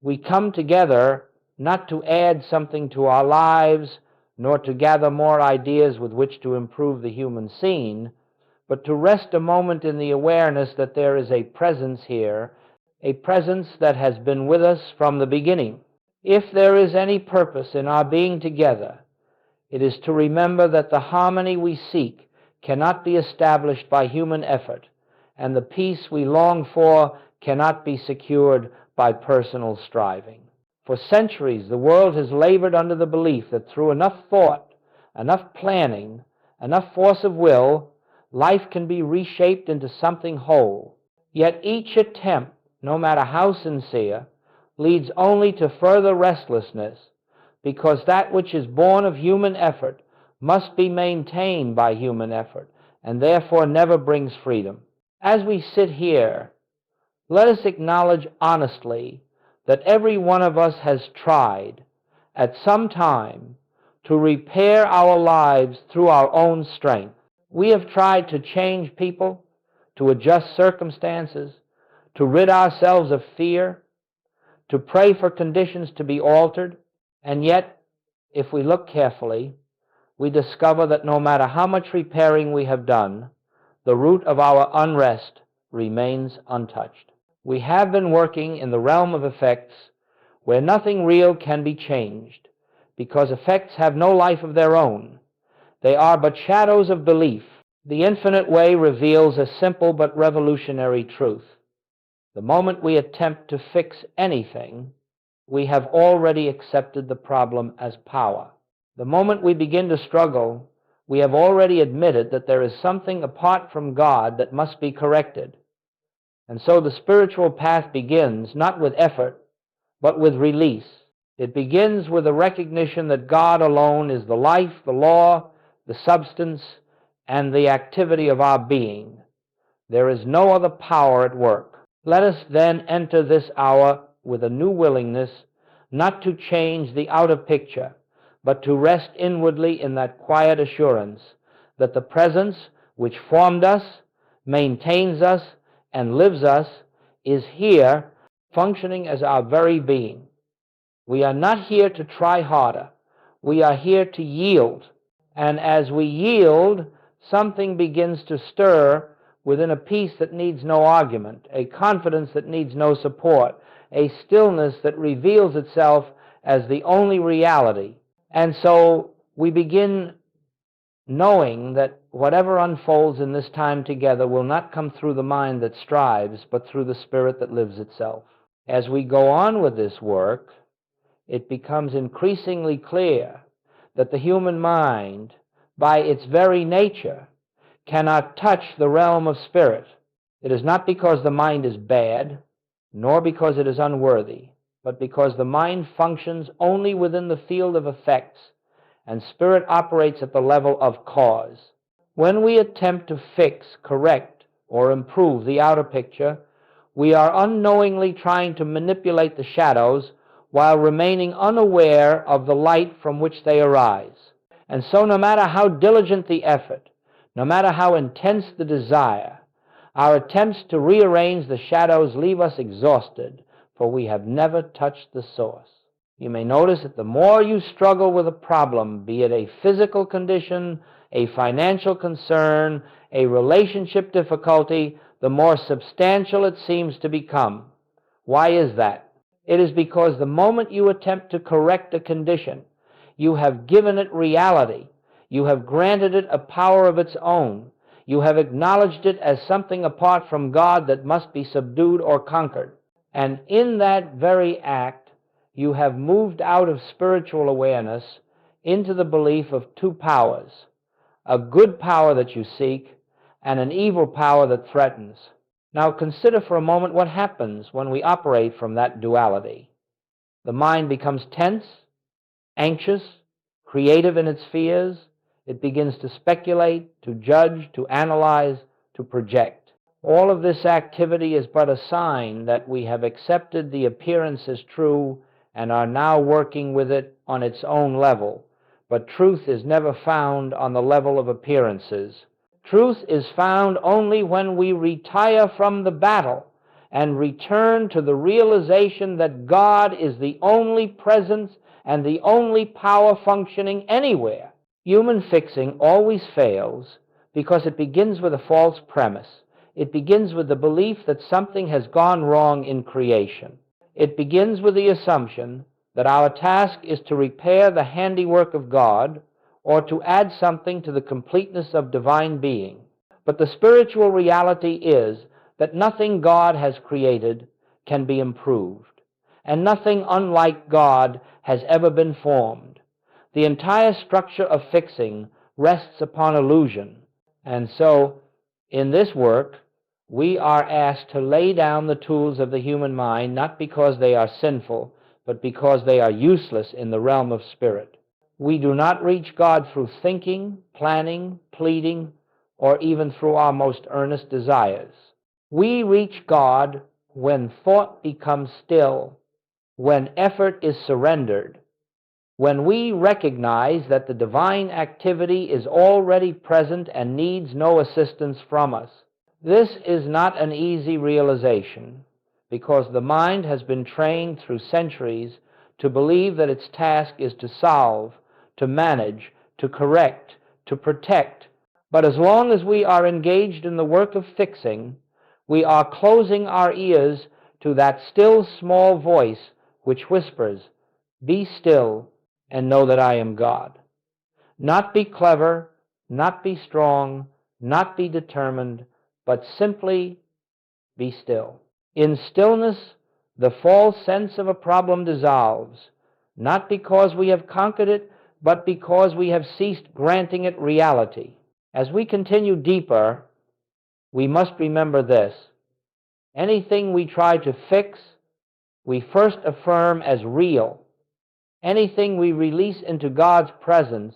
We come together not to add something to our lives, nor to gather more ideas with which to improve the human scene, but to rest a moment in the awareness that there is a presence here, a presence that has been with us from the beginning. If there is any purpose in our being together, it is to remember that the harmony we seek cannot be established by human effort, and the peace we long for cannot be secured by personal striving. For centuries, the world has labored under the belief that through enough thought, enough planning, enough force of will, life can be reshaped into something whole. Yet each attempt, no matter how sincere, leads only to further restlessness, because that which is born of human effort must be maintained by human effort, and therefore never brings freedom. As we sit here, let us acknowledge honestly that every one of us has tried, at some time, to repair our lives through our own strength. We have tried to change people, to adjust circumstances, to rid ourselves of fear, to pray for conditions to be altered, and yet, if we look carefully, we discover that no matter how much repairing we have done, the root of our unrest remains untouched. We have been working in the realm of effects where nothing real can be changed, because effects have no life of their own. They are but shadows of belief. The infinite way reveals a simple but revolutionary truth. The moment we attempt to fix anything, we have already accepted the problem as power. The moment we begin to struggle, we have already admitted that there is something apart from God that must be corrected. And so the spiritual path begins not with effort, but with release. It begins with a recognition that God alone is the life, the law, the substance, and the activity of our being. There is no other power at work. Let us then enter this hour with a new willingness not to change the outer picture, but to rest inwardly in that quiet assurance that the presence which formed us, maintains us, and lives us is here, functioning as our very being. We are not here to try harder. We are here to yield. And as we yield, something begins to stir within a peace that needs no argument, a confidence that needs no support, a stillness that reveals itself as the only reality. And so we begin knowing that whatever unfolds in this time together will not come through the mind that strives, but through the spirit that lives itself. As we go on with this work, it becomes increasingly clear that the human mind, by its very nature, cannot touch the realm of spirit. It is not because the mind is bad, nor because it is unworthy, but because the mind functions only within the field of effects, and spirit operates at the level of cause. When we attempt to fix, correct, or improve the outer picture, we are unknowingly trying to manipulate the shadows while remaining unaware of the light from which they arise. And so no matter how diligent the effort, no matter how intense the desire, our attempts to rearrange the shadows leave us exhausted, for we have never touched the source. You may notice that the more you struggle with a problem, be it a physical condition, a financial concern, a relationship difficulty, the more substantial it seems to become. Why is that? It is because the moment you attempt to correct a condition, you have given it reality. You have granted it a power of its own. You have acknowledged it as something apart from God that must be subdued or conquered. And in that very act, you have moved out of spiritual awareness into the belief of two powers, a good power that you seek and an evil power that threatens. Now consider for a moment what happens when we operate from that duality. The mind becomes tense, anxious, creative in its fears. It begins to speculate, to judge, to analyze, to project. All of this activity is but a sign that we have accepted the appearance as true and are now working with it on its own level. But truth is never found on the level of appearances. Truth is found only when we retire from the battle and return to the realization that God is the only presence and the only power functioning anywhere. Human fixing always fails because it begins with a false premise. It begins with the belief that something has gone wrong in creation. It begins with the assumption that our task is to repair the handiwork of God or to add something to the completeness of divine being. But the spiritual reality is that nothing God has created can be improved, and nothing unlike God has ever been formed. The entire structure of fixing rests upon illusion, and so in this work we are asked to lay down the tools of the human mind, not because they are sinful, but because they are useless in the realm of spirit. We do not reach God through thinking, planning, pleading, or even through our most earnest desires. We reach God when thought becomes still, when effort is surrendered, when we recognize that the divine activity is already present and needs no assistance from us. This is not an easy realization, because the mind has been trained through centuries to believe that its task is to solve, to manage, to correct, to protect. But as long as we are engaged in the work of fixing, we are closing our ears to that still small voice which whispers, "Be still and know that I am God." Not be clever, not be strong, not be determined, but simply be still. In stillness, the false sense of a problem dissolves, not because we have conquered it, but because we have ceased granting it reality. As we continue deeper, we must remember this: anything we try to fix, we first affirm as real. Anything we release into God's presence,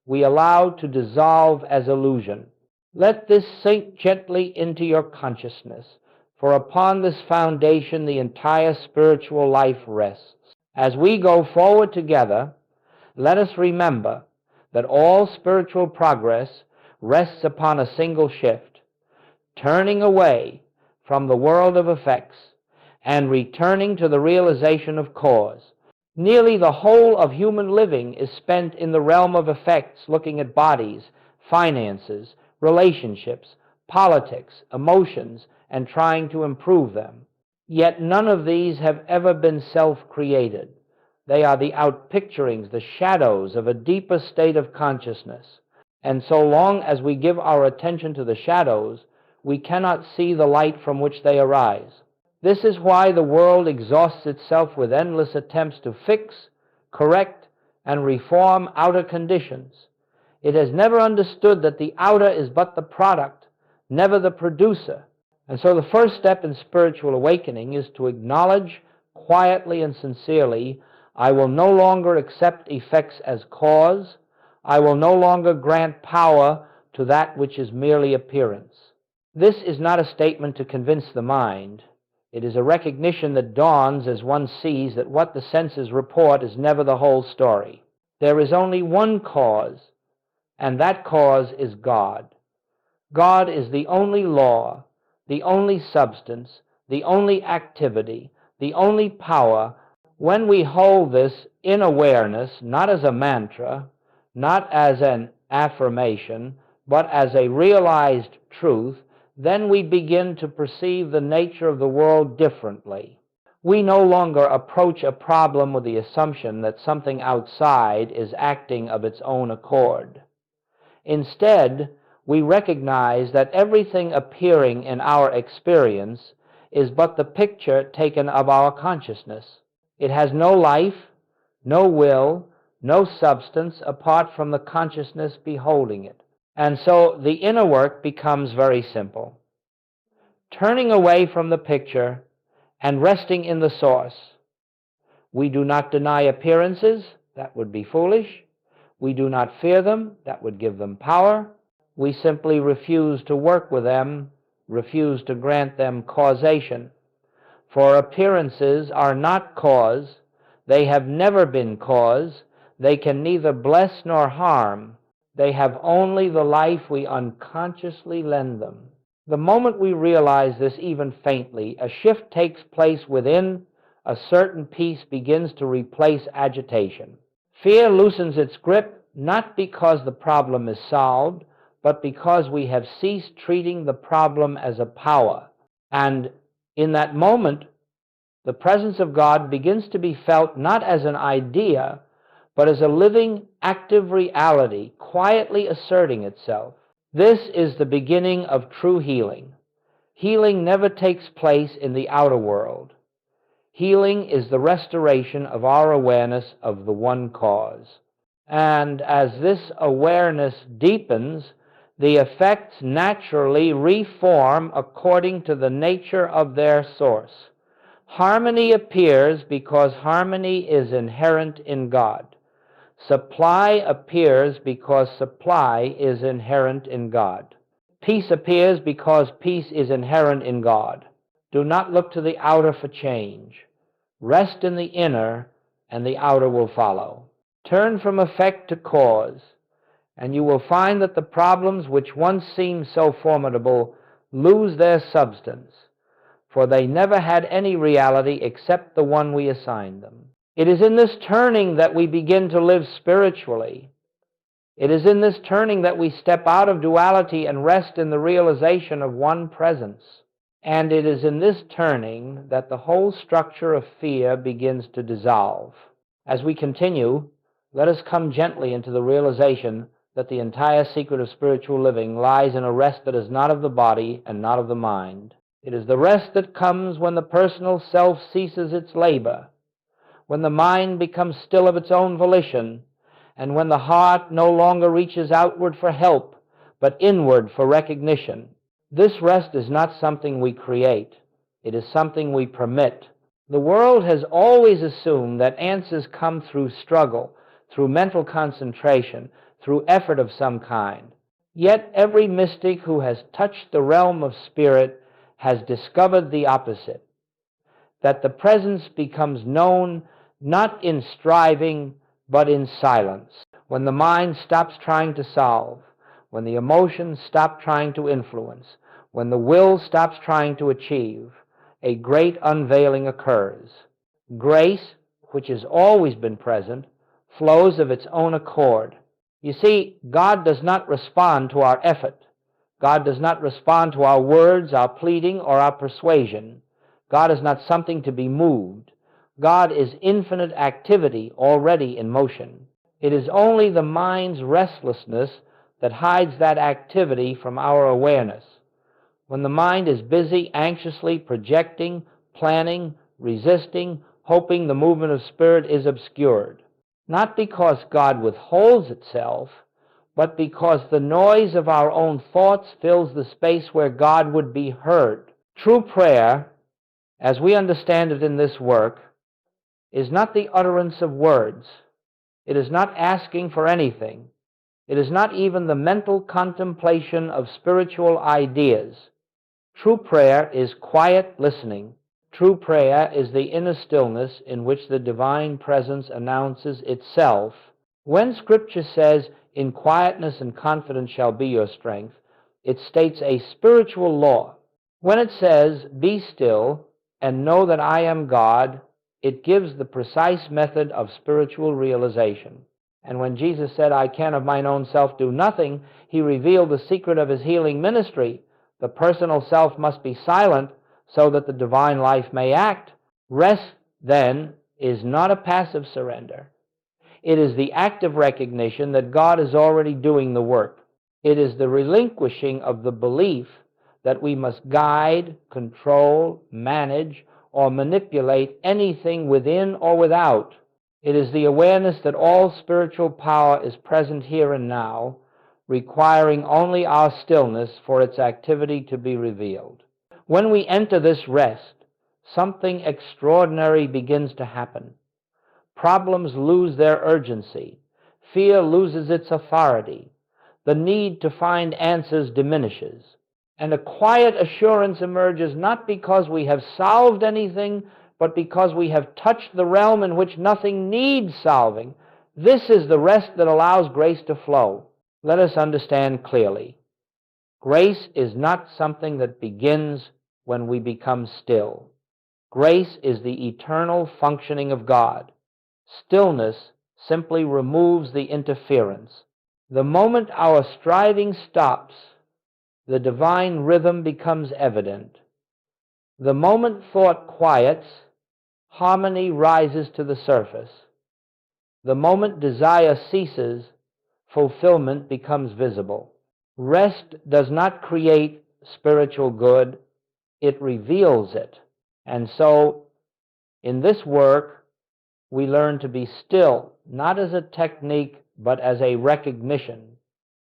we allow to dissolve as illusion. Let this sink gently into your consciousness, for upon this foundation the entire spiritual life rests. As we go forward together, let us remember that all spiritual progress rests upon a single shift: turning away from the world of effects and returning to the realization of cause. Nearly the whole of human living is spent in the realm of effects, looking at bodies, finances, relationships, politics, emotions, and trying to improve them. Yet none of these have ever been self-created. They are the outpicturings, the shadows of a deeper state of consciousness. And so long as we give our attention to the shadows, we cannot see the light from which they arise. This is why the world exhausts itself with endless attempts to fix, correct, and reform outer conditions. It has never understood that the outer is but the product, never the producer. And so the first step in spiritual awakening is to acknowledge quietly and sincerely, I will no longer accept effects as cause. I will no longer grant power to that which is merely appearance. This is not a statement to convince the mind. It is a recognition that dawns as one sees that what the senses report is never the whole story. There is only one cause, and that cause is God. God is the only law, the only substance, the only activity, the only power. When we hold this in awareness, not as a mantra, not as an affirmation, but as a realized truth, then we begin to perceive the nature of the world differently. We no longer approach a problem with the assumption that something outside is acting of its own accord. Instead, we recognize that everything appearing in our experience is but the picture taken of our consciousness. It has no life, no will, no substance apart from the consciousness beholding it. And so the inner work becomes very simple: turning away from the picture and resting in the source. We do not deny appearances, that would be foolish. We do not fear them, that would give them power. We simply refuse to work with them, refuse to grant them causation. For appearances are not cause, they have never been cause, they can neither bless nor harm. They have only the life we unconsciously lend them. The moment we realize this even faintly, a shift takes place within, a certain peace begins to replace agitation. Fear loosens its grip, not because the problem is solved, but because we have ceased treating the problem as a power. And in that moment, the presence of God begins to be felt not as an idea, but as a living, active reality, quietly asserting itself. This is the beginning of true healing. Healing never takes place in the outer world. Healing is the restoration of our awareness of the one cause. And as this awareness deepens, the effects naturally reform according to the nature of their source. Harmony appears because harmony is inherent in God. Supply appears because supply is inherent in God. Peace appears because peace is inherent in God. Do not look to the outer for change. Rest in the inner, and the outer will follow. Turn from effect to cause, and you will find that the problems which once seemed so formidable lose their substance, for they never had any reality except the one we assigned them. It is in this turning that we begin to live spiritually. It is in this turning that we step out of duality and rest in the realization of one presence. And it is in this turning that the whole structure of fear begins to dissolve. As we continue, let us come gently into the realization that the entire secret of spiritual living lies in a rest that is not of the body and not of the mind. It is the rest that comes when the personal self ceases its labor, when the mind becomes still of its own volition, and when the heart no longer reaches outward for help, but inward for recognition. This rest is not something we create. It is something we permit. The world has always assumed that answers come through struggle, through mental concentration, through effort of some kind. Yet every mystic who has touched the realm of spirit has discovered the opposite, that the presence becomes known not in striving, but in silence. When the mind stops trying to solve, when the emotions stop trying to influence, when the will stops trying to achieve, a great unveiling occurs. Grace, which has always been present, flows of its own accord. You see, God does not respond to our effort. God does not respond to our words, our pleading, or our persuasion. God is not something to be moved. God is infinite activity already in motion. It is only the mind's restlessness that hides that activity from our awareness. When the mind is busy anxiously projecting, planning, resisting, hoping, the movement of spirit is obscured. Not because God withholds itself, but because the noise of our own thoughts fills the space where God would be heard. True prayer, as we understand it in this work, is not the utterance of words. It is not asking for anything. It is not even the mental contemplation of spiritual ideas. True prayer is quiet listening. True prayer is the inner stillness in which the divine presence announces itself. When Scripture says, "In quietness and confidence shall be your strength," it states a spiritual law. When it says, "Be still and know that I am God," it gives the precise method of spiritual realization. And when Jesus said, "I can of mine own self do nothing," he revealed the secret of his healing ministry. The personal self must be silent so that the divine life may act. Rest, then, is not a passive surrender. It is the active recognition that God is already doing the work. It is the relinquishing of the belief that we must guide, control, manage, or manipulate anything within or without. It is the awareness that all spiritual power is present here and now, requiring only our stillness for its activity to be revealed. When we enter this rest, something extraordinary begins to happen. Problems lose their urgency. Fear loses its authority. The need to find answers diminishes. And a quiet assurance emerges not because we have solved anything, but because we have touched the realm in which nothing needs solving. This is the rest that allows grace to flow. Let us understand clearly. Grace is not something that begins when we become still. Grace is the eternal functioning of God. Stillness simply removes the interference. The moment our striving stops, the divine rhythm becomes evident. The moment thought quiets, harmony rises to the surface. The moment desire ceases, fulfillment becomes visible. Rest does not create spiritual good, it reveals it. And so, in this work, we learn to be still, not as a technique, but as a recognition.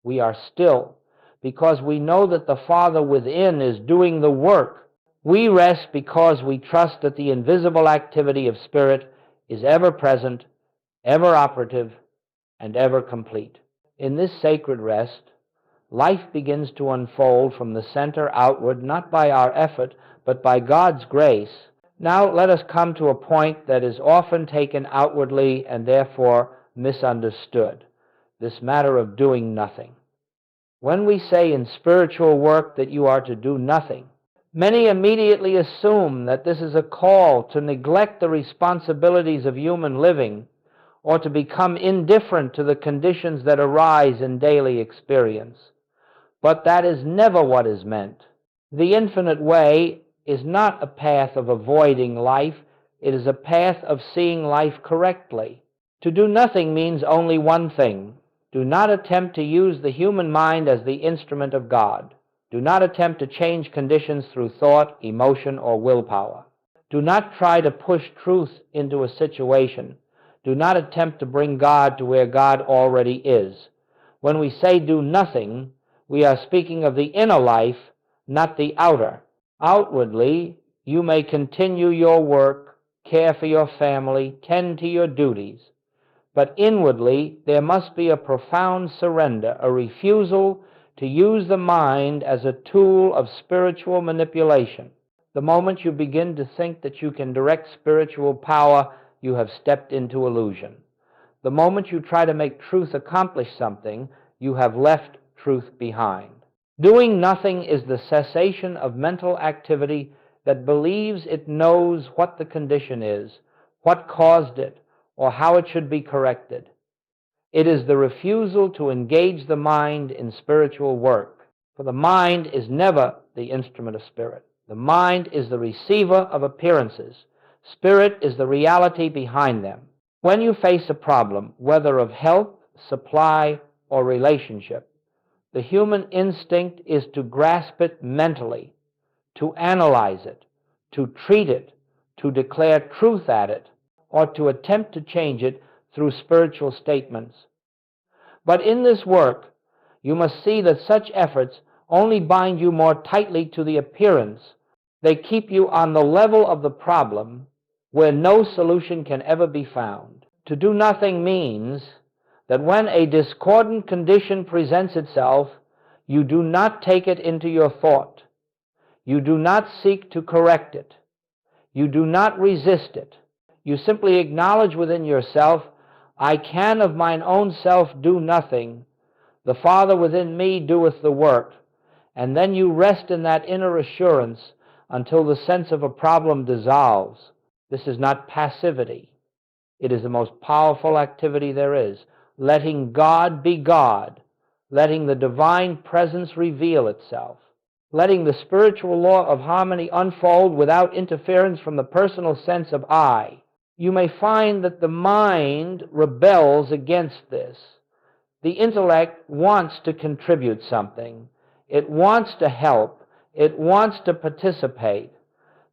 We are still because we know that the Father within is doing the work. We rest because we trust that the invisible activity of Spirit is ever present, ever operative, and ever complete. In this sacred rest, life begins to unfold from the center outward, not by our effort, but by God's grace. Now let us come to a point that is often taken outwardly and therefore misunderstood, this matter of doing nothing. When we say in spiritual work that you are to do nothing, many immediately assume that this is a call to neglect the responsibilities of human living or to become indifferent to the conditions that arise in daily experience. But that is never what is meant. The infinite way is not a path of avoiding life, it is a path of seeing life correctly. To do nothing means only one thing. Do not attempt to use the human mind as the instrument of God. Do not attempt to change conditions through thought, emotion, or willpower. Do not try to push truth into a situation. Do not attempt to bring God to where God already is. When we say do nothing, we are speaking of the inner life, not the outer. Outwardly, you may continue your work, care for your family, tend to your duties. But inwardly, there must be a profound surrender, a refusal to use the mind as a tool of spiritual manipulation. The moment you begin to think that you can direct spiritual power, you have stepped into illusion. The moment you try to make truth accomplish something, you have left truth behind. Doing nothing is the cessation of mental activity that believes it knows what the condition is, what caused it, or how it should be corrected. It is the refusal to engage the mind in spiritual work, for the mind is never the instrument of Spirit. The mind is the receiver of appearances. Spirit is the reality behind them. When you face a problem, whether of health, supply, or relationship, the human instinct is to grasp it mentally, to analyze it, to treat it, to declare truth at it, or to attempt to change it through spiritual statements. But in this work, you must see that such efforts only bind you more tightly to the appearance. They keep you on the level of the problem where no solution can ever be found. To do nothing means that when a discordant condition presents itself, you do not take it into your thought. You do not seek to correct it. You do not resist it. You simply acknowledge within yourself, I can of mine own self do nothing. The Father within me doeth the work. And then you rest in that inner assurance until the sense of a problem dissolves. This is not passivity. It is the most powerful activity there is. Letting God be God. Letting the divine presence reveal itself. Letting the spiritual law of harmony unfold without interference from the personal sense of I. You may find that the mind rebels against this. The intellect wants to contribute something. It wants to help. It wants to participate.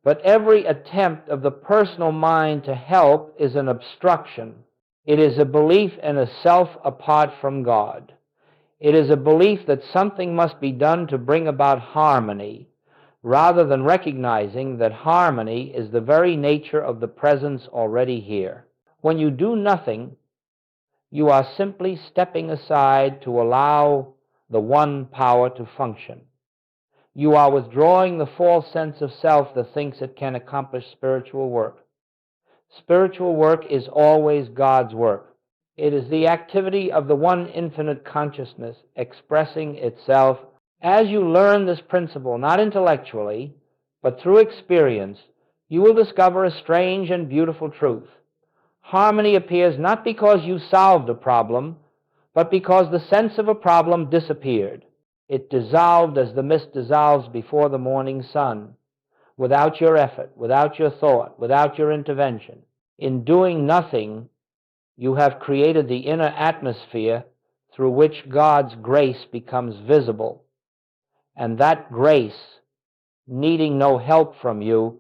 But every attempt of the personal mind to help is an obstruction. It is a belief in a self apart from God. It is a belief that something must be done to bring about harmony, rather than recognizing that harmony is the very nature of the presence already here. When you do nothing, you are simply stepping aside to allow the one power to function. You are withdrawing the false sense of self that thinks it can accomplish spiritual work. Spiritual work is always God's work. It is the activity of the one infinite consciousness expressing itself As you learn this principle, not intellectually, but through experience, you will discover a strange and beautiful truth. Harmony appears not because you solved a problem, but because the sense of a problem disappeared. It dissolved as the mist dissolves before the morning sun, without your effort, without your thought, without your intervention. In doing nothing, you have created the inner atmosphere through which God's grace becomes visible, and that grace, needing no help from you,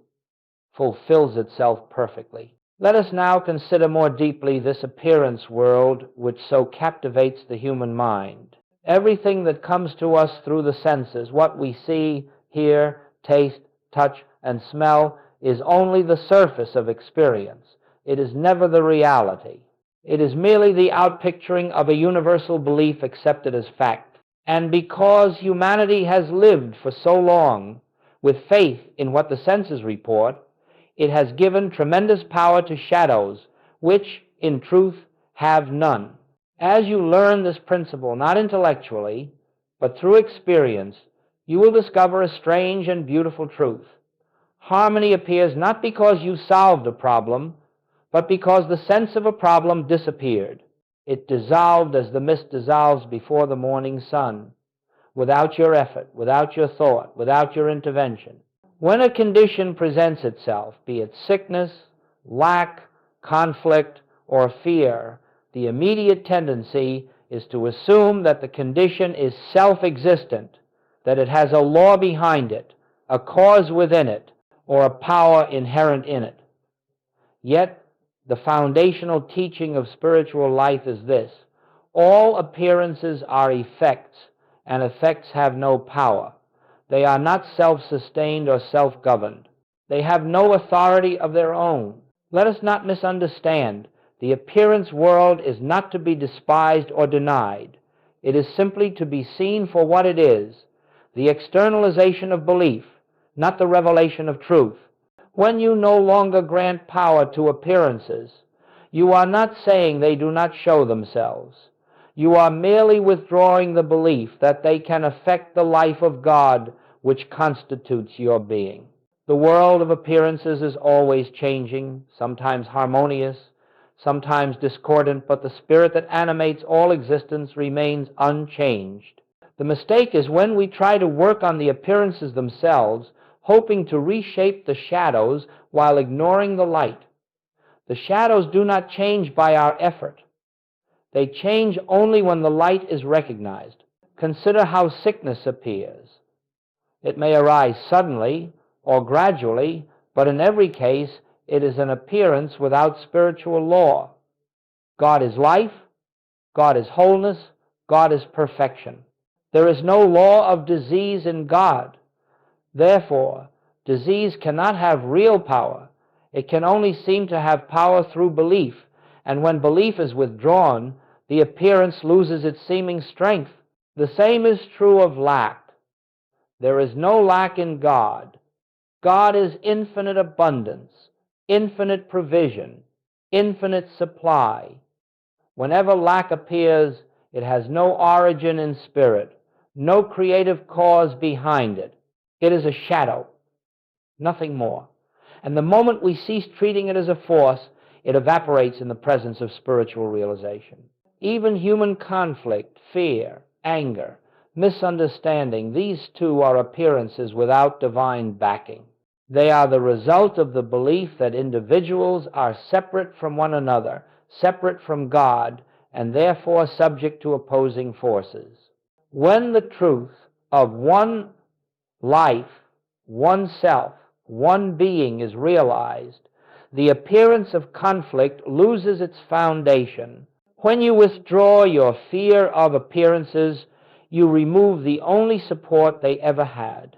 fulfills itself perfectly. Let us now consider more deeply this appearance world which so captivates the human mind. Everything that comes to us through the senses, what we see, hear, taste, touch, and smell, is only the surface of experience. It is never the reality. It is merely the outpicturing of a universal belief accepted as fact. And because humanity has lived for so long with faith in what the senses report, it has given tremendous power to shadows, which, in truth, have none. As you learn this principle, not intellectually, but through experience, you will discover a strange and beautiful truth. Harmony appears not because you solved a problem, but because the sense of a problem disappeared. It dissolved as the mist dissolves before the morning sun, without your effort, without your thought, without your intervention. When a condition presents itself, be it sickness, lack, conflict, or fear, the immediate tendency is to assume that the condition is self-existent, that it has a law behind it, a cause within it, or a power inherent in it. Yet, the foundational teaching of spiritual life is this: all appearances are effects, and effects have no power. They are not self-sustained or self-governed. They have no authority of their own. Let us not misunderstand. The appearance world is not to be despised or denied. It is simply to be seen for what it is, the externalization of belief, not the revelation of truth. When you no longer grant power to appearances, you are not saying they do not show themselves. You are merely withdrawing the belief that they can affect the life of God which constitutes your being. The world of appearances is always changing, sometimes harmonious, sometimes discordant, but the spirit that animates all existence remains unchanged. The mistake is when we try to work on the appearances themselves, hoping to reshape the shadows while ignoring the light. The shadows do not change by our effort. They change only when the light is recognized. Consider how sickness appears. It may arise suddenly or gradually, but in every case it is an appearance without spiritual law. God is life, God is wholeness, God is perfection. There is no law of disease in God. Therefore, disease cannot have real power. It can only seem to have power through belief, and when belief is withdrawn, the appearance loses its seeming strength. The same is true of lack. There is no lack in God. God is infinite abundance, infinite provision, infinite supply. Whenever lack appears, it has no origin in spirit, no creative cause behind it. It is a shadow, nothing more. And the moment we cease treating it as a force, it evaporates in the presence of spiritual realization. Even human conflict, fear, anger, misunderstanding, these too are appearances without divine backing. They are the result of the belief that individuals are separate from one another, separate from God, and therefore subject to opposing forces. When the truth of one life, one self, one being is realized, the appearance of conflict loses its foundation. When you withdraw your fear of appearances, you remove the only support they ever had.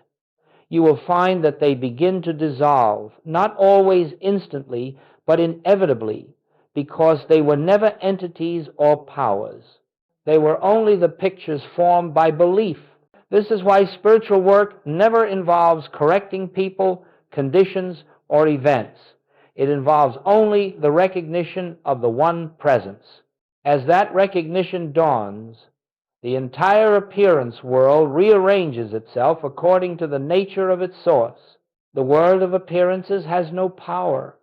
You will find that they begin to dissolve, not always instantly, but inevitably, because they were never entities or powers. They were only the pictures formed by belief. This is why spiritual work never involves correcting people, conditions, or events. It involves only the recognition of the one presence. As that recognition dawns, The entire appearance world rearranges itself according to the nature of its source. The world of appearances has no power.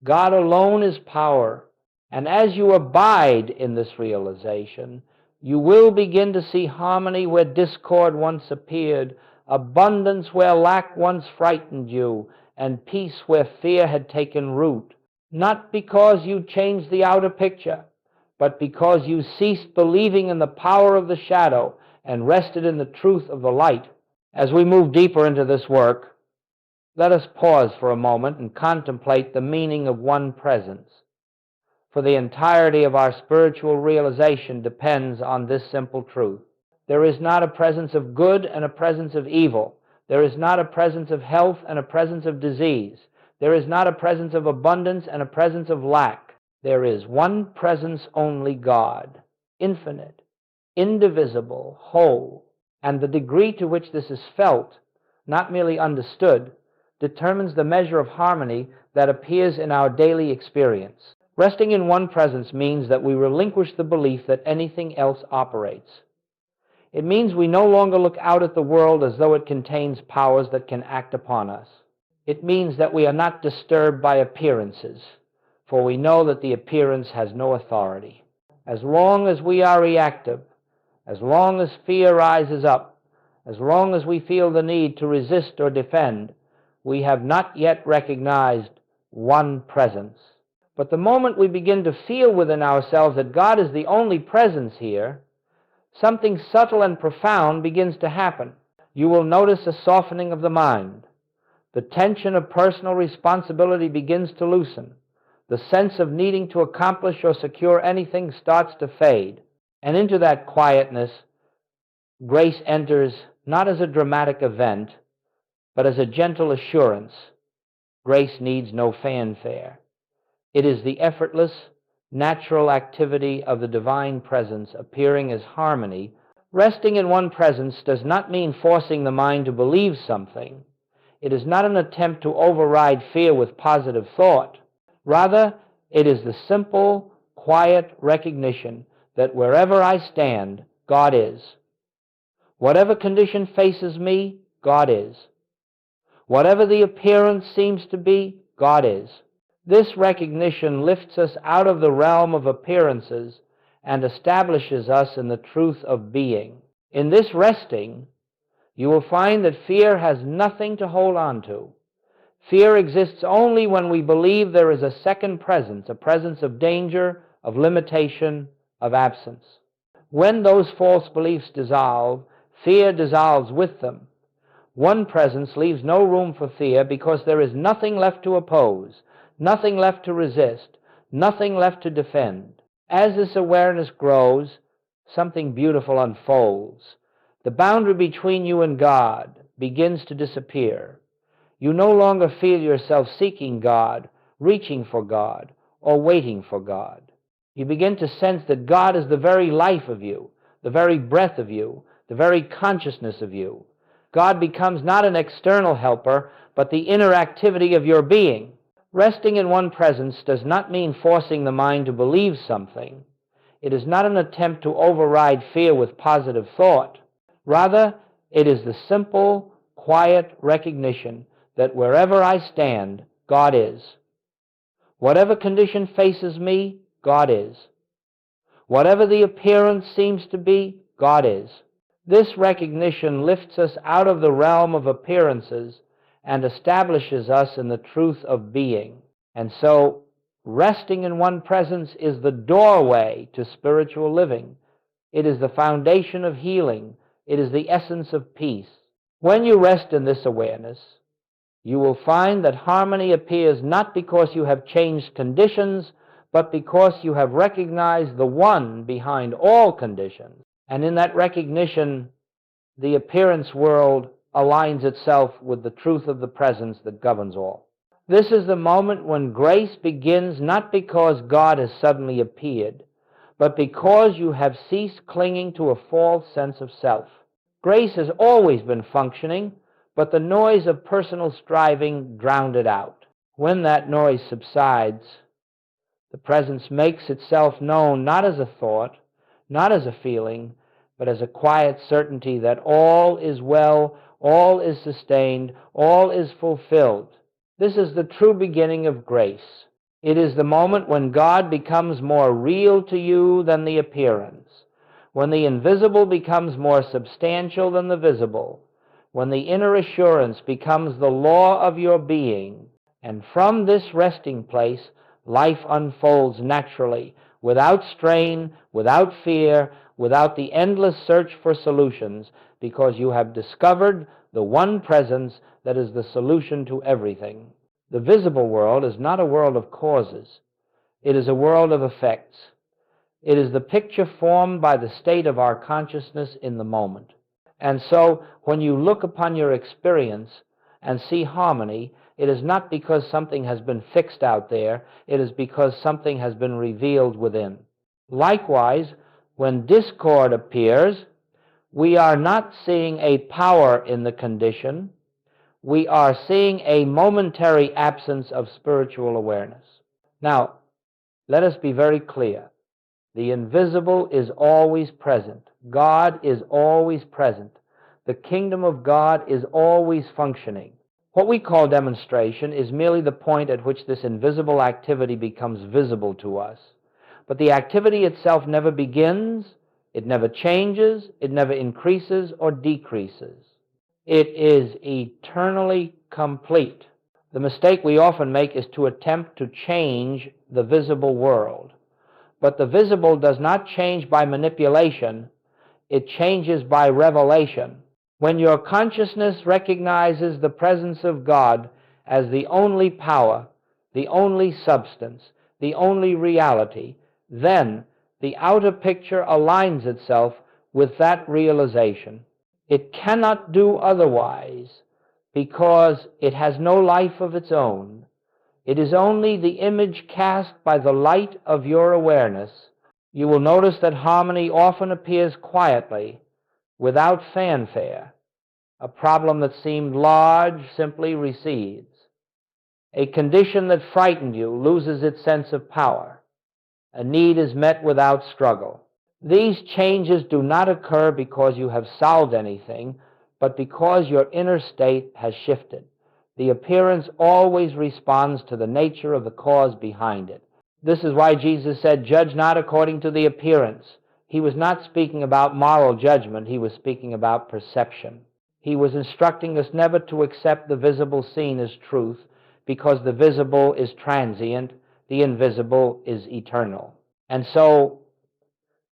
God alone is power. And as you abide in this realization, you will begin to see harmony where discord once appeared, abundance where lack once frightened you, and peace where fear had taken root. Not because you changed the outer picture, but because you ceased believing in the power of the shadow and rested in the truth of the light. As we move deeper into this work, let us pause for a moment and contemplate the meaning of one presence. For the entirety of our spiritual realization depends on this simple truth. There is not a presence of good and a presence of evil. There is not a presence of health and a presence of disease. There is not a presence of abundance and a presence of lack. There is one presence only, God, infinite, indivisible, whole. And the degree to which this is felt, not merely understood, determines the measure of harmony that appears in our daily experience. Resting in one presence means that we relinquish the belief that anything else operates. It means we no longer look out at the world as though it contains powers that can act upon us. It means that we are not disturbed by appearances, for we know that the appearance has no authority. As long as we are reactive, as long as fear rises up, as long as we feel the need to resist or defend, we have not yet recognized one presence. But the moment we begin to feel within ourselves that God is the only presence here, something subtle and profound begins to happen. You will notice a softening of the mind. The tension of personal responsibility begins to loosen. The sense of needing to accomplish or secure anything starts to fade. And into that quietness, grace enters not as a dramatic event, but as a gentle assurance. Grace needs no fanfare. It is the effortless, natural activity of the divine presence appearing as harmony. Resting in one presence does not mean forcing the mind to believe something. It is not an attempt to override fear with positive thought. Rather, it is the simple, quiet recognition that wherever I stand, God is. Whatever condition faces me, God is. Whatever the appearance seems to be, God is. This recognition lifts us out of the realm of appearances and establishes us in the truth of being. In this resting, you will find that fear has nothing to hold on to. Fear exists only when we believe there is a second presence, a presence of danger, of limitation, of absence. When those false beliefs dissolve, fear dissolves with them. One presence leaves no room for fear because there is nothing left to oppose, nothing left to resist, nothing left to defend. As this awareness grows, something beautiful unfolds. The boundary between you and God begins to disappear. You no longer feel yourself seeking God, reaching for God, or waiting for God. You begin to sense that God is the very life of you, the very breath of you, the very consciousness of you. God becomes not an external helper, but the inner activity of your being. Resting in one presence does not mean forcing the mind to believe something. It is not an attempt to override fear with positive thought. Rather, it is the simple, quiet recognition that wherever I stand, God is. Whatever condition faces me, God is. Whatever the appearance seems to be, God is. This recognition lifts us out of the realm of appearances and establishes us in the truth of being. And so, resting in one presence is the doorway to spiritual living. It is the foundation of healing. It is the essence of peace. When you rest in this awareness, you will find that harmony appears not because you have changed conditions, but because you have recognized the one behind all conditions. And in that recognition, the appearance world aligns itself with the truth of the presence that governs all. This is the moment when grace begins not because God has suddenly appeared, but because you have ceased clinging to a false sense of self. Grace has always been functioning, but the noise of personal striving drowned it out. When that noise subsides, the presence makes itself known not as a thought, not as a feeling, but as a quiet certainty that all is well, all is sustained, all is fulfilled. This is the true beginning of grace. It is the moment when God becomes more real to you than the appearance, when the invisible becomes more substantial than the visible, when the inner assurance becomes the law of your being, and from this resting place, life unfolds naturally, without strain, without fear, without the endless search for solutions, because you have discovered the one presence that is the solution to everything. The visible world is not a world of causes. It is a world of effects. It is the picture formed by the state of our consciousness in the moment. And so, when you look upon your experience and see harmony, it is not because something has been fixed out there, it is because something has been revealed within. Likewise, when discord appears, we are not seeing a power in the condition, we are seeing a momentary absence of spiritual awareness. Now, let us be very clear. The invisible is always present. God is always present. The kingdom of God is always functioning. What we call demonstration is merely the point at which this invisible activity becomes visible to us. But the activity itself never begins, it never changes, it never increases or decreases. It is eternally complete. The mistake we often make is to attempt to change the visible world. But the visible does not change by manipulation, it changes by revelation. When your consciousness recognizes the presence of God as the only power, the only substance, the only reality, then the outer picture aligns itself with that realization. It cannot do otherwise because it has no life of its own. It is only the image cast by the light of your awareness. You will notice that harmony often appears quietly, without fanfare. A problem that seemed large simply recedes. A condition that frightened you loses its sense of power. A need is met without struggle. These changes do not occur because you have solved anything, but because your inner state has shifted. The appearance always responds to the nature of the cause behind it. This is why Jesus said, "Judge not according to the appearance." He was not speaking about moral judgment, he was speaking about perception. He was instructing us never to accept the visible seen as truth, because the visible is transient, the invisible is eternal. And so,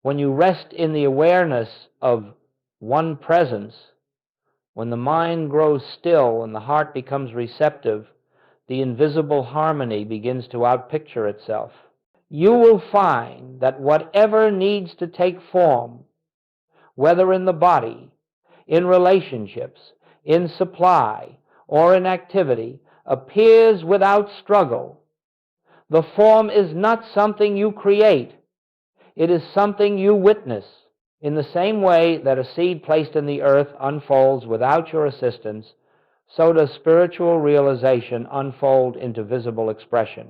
when you rest in the awareness of one presence, when the mind grows still and the heart becomes receptive, the invisible harmony begins to outpicture itself. You will find that whatever needs to take form, whether in the body, in relationships, in supply, or in activity, appears without struggle. The form is not something you create. It is something you witness. In the same way that a seed placed in the earth unfolds without your assistance, so does spiritual realization unfold into visible expression.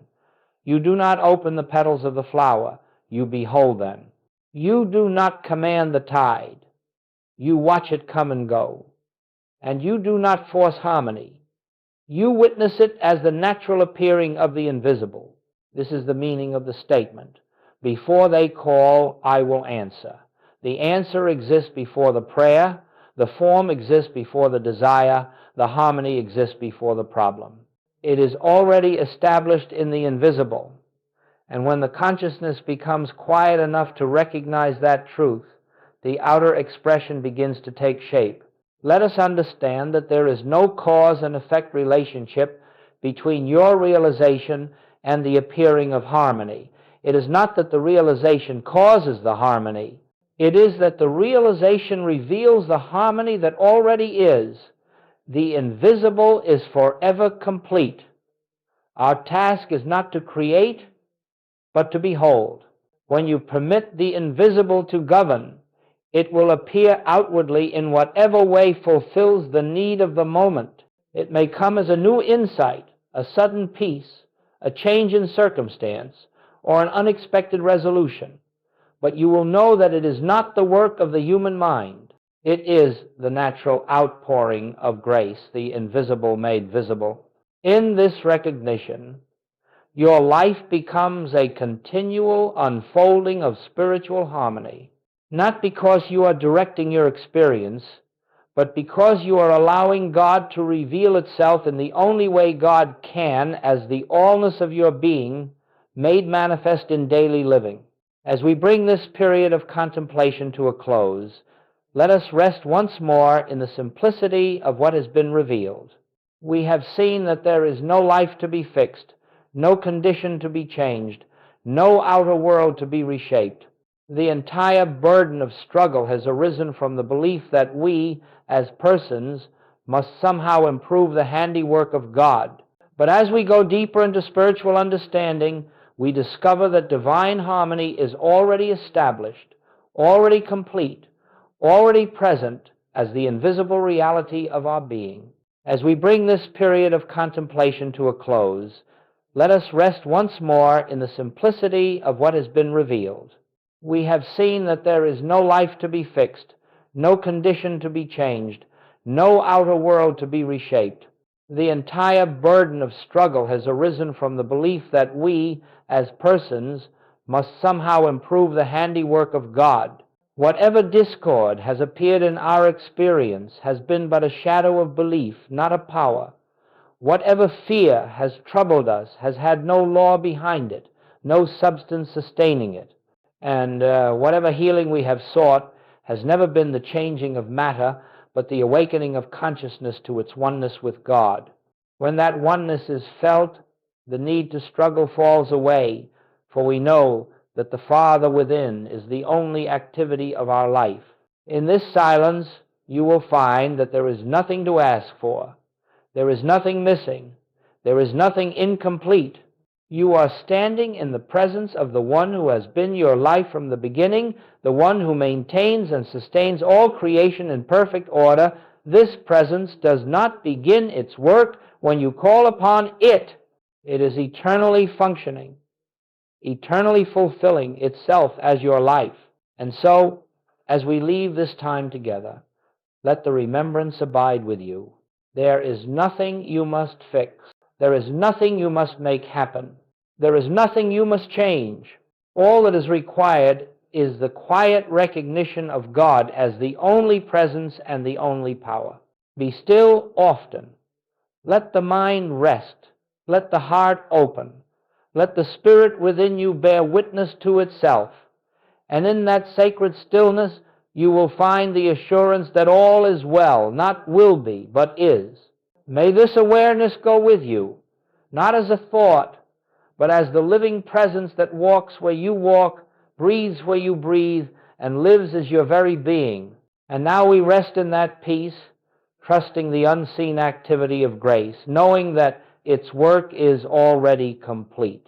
You do not open the petals of the flower, you behold them. You do not command the tide, you watch it come and go. And you do not force harmony, you witness it as the natural appearing of the invisible. This is the meaning of the statement. Before they call, I will answer. The answer exists before the prayer, the form exists before the desire, the harmony exists before the problem. It is already established in the invisible, and when the consciousness becomes quiet enough to recognize that truth, the outer expression begins to take shape. Let us understand that there is no cause and effect relationship between your realization and the appearing of harmony. It is not that the realization causes the harmony. It is that the realization reveals the harmony that already is. The invisible is forever complete. Our task is not to create, but to behold. When you permit the invisible to govern, it will appear outwardly in whatever way fulfills the need of the moment. It may come as a new insight, a sudden peace, a change in circumstance, or an unexpected resolution. but you will know that it is not the work of the human mind. It is the natural outpouring of grace, the invisible made visible. In this recognition, your life becomes a continual unfolding of spiritual harmony, not because you are directing your experience, but because you are allowing God to reveal itself in the only way God can, as the allness of your being made manifest in daily living. As we bring this period of contemplation to a close, let us rest once more in the simplicity of what has been revealed. We have seen that there is no life to be fixed, no condition to be changed, no outer world to be reshaped. The entire burden of struggle has arisen from the belief that we, as persons, must somehow improve the handiwork of God. But as we go deeper into spiritual understanding, we discover that divine harmony is already established, already complete, already present as the invisible reality of our being. As we bring this period of contemplation to a close, let us rest once more in the simplicity of what has been revealed. We have seen that there is no life to be fixed, no condition to be changed, no outer world to be reshaped. The entire burden of struggle has arisen from the belief that we, as persons, must somehow improve the handiwork of God. Whatever discord has appeared in our experience has been but a shadow of belief, not a power. Whatever fear has troubled us has had no law behind it, no substance sustaining it. And whatever healing we have sought has never been the changing of matter, but the awakening of consciousness to its oneness with God. When that oneness is felt, the need to struggle falls away, for we know that the Father within is the only activity of our life. In this silence, you will find that there is nothing to ask for. There is nothing missing. There is nothing incomplete. You are standing in the presence of the one who has been your life from the beginning, the one who maintains and sustains all creation in perfect order. This presence does not begin its work when you call upon it. It is eternally functioning, eternally fulfilling itself as your life. And so, as we leave this time together, let the remembrance abide with you. There is nothing you must fix. There is nothing you must make happen. There is nothing you must change. All that is required is the quiet recognition of God as the only presence and the only power. Be still often. Let the mind rest. Let the heart open. Let the spirit within you bear witness to itself. And in that sacred stillness, you will find the assurance that all is well, not will be, but is. May this awareness go with you, not as a thought, but as the living presence that walks where you walk, breathes where you breathe, and lives as your very being. And now we rest in that peace, trusting the unseen activity of grace, knowing that its work is already complete.